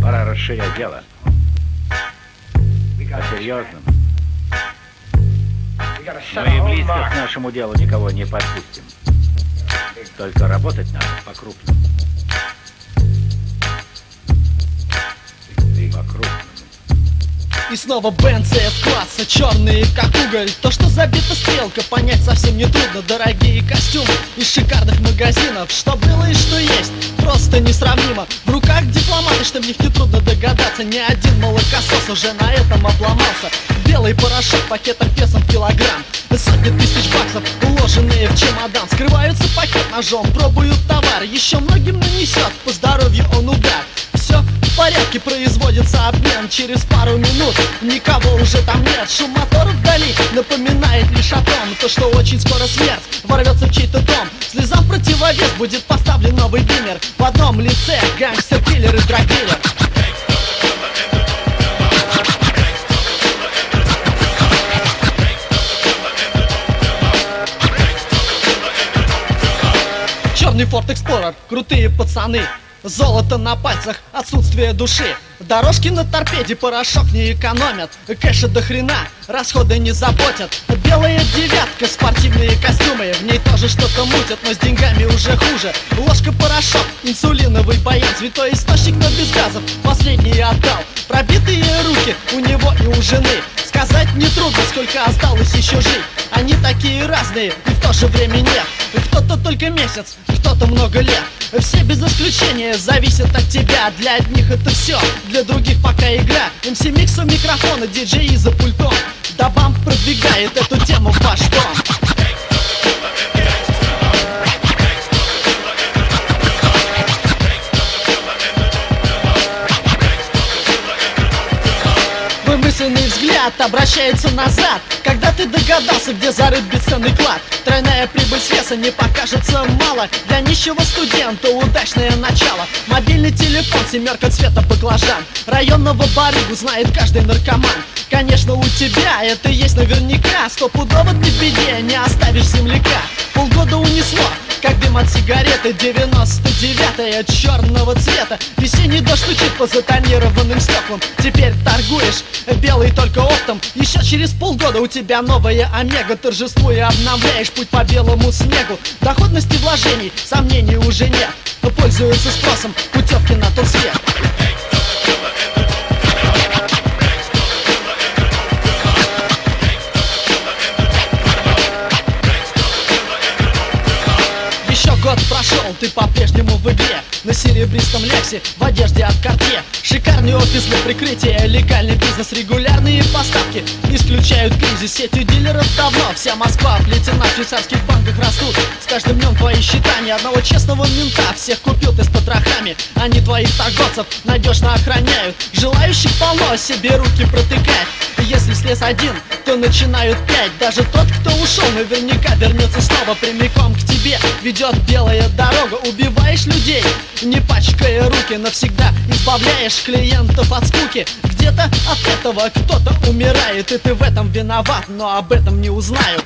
Пора расширять дело. По-серьезному. Мы и близко к нашему делу никого не подпустим. Только работать надо по-крупному. По-крупному. И снова БНЦ класса, черные как уголь. То, что забита стрелка, понять совсем не трудно. Дорогие костюмы из шикарных магазинов. Что было и что есть, просто несравнимо. В руках дипломаты, что в них не трудно догадаться. Ни один молокосос уже на этом обломался. Белый порошок пакетом весом в килограмм. Сотни тысяч баксов, уложенные в чемодан. Скрываются пакет ножом, пробуют товар. Еще многим нанесет по здоровью он удар. Все в порядке, производится обмен. Через пару минут никого уже там нет. Шум моторов вдали напоминает лишь о том, то, что очень скоро смерть ворвется в чей-то дом. Слезам противовес будет поставлен новый диммер. В одном лице гангстер, киллер и драгдилер. Черный Ford Explorer, крутые пацаны. Золото на пальцах, отсутствие души. Дорожки на торпеде, порошок не экономят. Кэша до хрена, расходы не заботят. Белая девятка, спортивные костюмы. В ней тоже что-то мутят, но с деньгами уже хуже. Ложка порошок, инсулиновый баян. Святой источник, но без газов, последний отдал. Пробитые руки у него и у жены. Сказать нетрудно, сколько осталось еще жить. Они такие разные и в то же время нет. Кто-то только месяц, кто-то много лет. Все без исключения зависят от тебя. Для одних это все, для других пока игра. МС Микс у микрофона, диджеи за пультом. Да бам продвигает эту тему в ваш дом. Вымысленный взгляд обращается назад, когда ты догадался, где зарыт бесценный клад. Тройная прибыль с веса не покажется мало. Для нищего студента удачное начало. Мобильный телефон, семерка цвета баклажан. Районного барыгу знает каждый наркоман. Конечно, у тебя это есть наверняка. Стопудово ты в беде, не оставишь земляка. Полгода унесло, как дым от сигареты. 99-я черного цвета. Весенний дождь стучит по затонированным стеклам. Теперь торгуешь белый только оптом. Еще через полгода у тебя новая Омега. Торжествуя обновляешь путь по белому снегу. Доходности вложений, сомнений уже нет. Но пользуются спросом путевки на тот свет. Еще год прошел, ты по-прежнему в игре. На серебристом лексе, в одежде от Cartier. Шикарный офис для прикрытия, легальный бизнес, регулярные поставки исключают кризис. Сетью дилеров давно вся Москва оплетена. В швейцарских банках растут с каждым днем твои счета. Ни одного честного мента, всех купил ты с потрохами. Они твоих торговцев надежно охраняют. Желающих полно, себе руки протыкать. Если слез один, то начинают пять. Даже тот, кто ушел, наверняка вернется снова. Прямиком к тебе ведет белая дорога. Убиваешь людей, не пачкая руки. Навсегда избавляешь клиентов от скуки. Где-то от этого кто-то умирает, и ты в этом виноват, но об этом не узнают.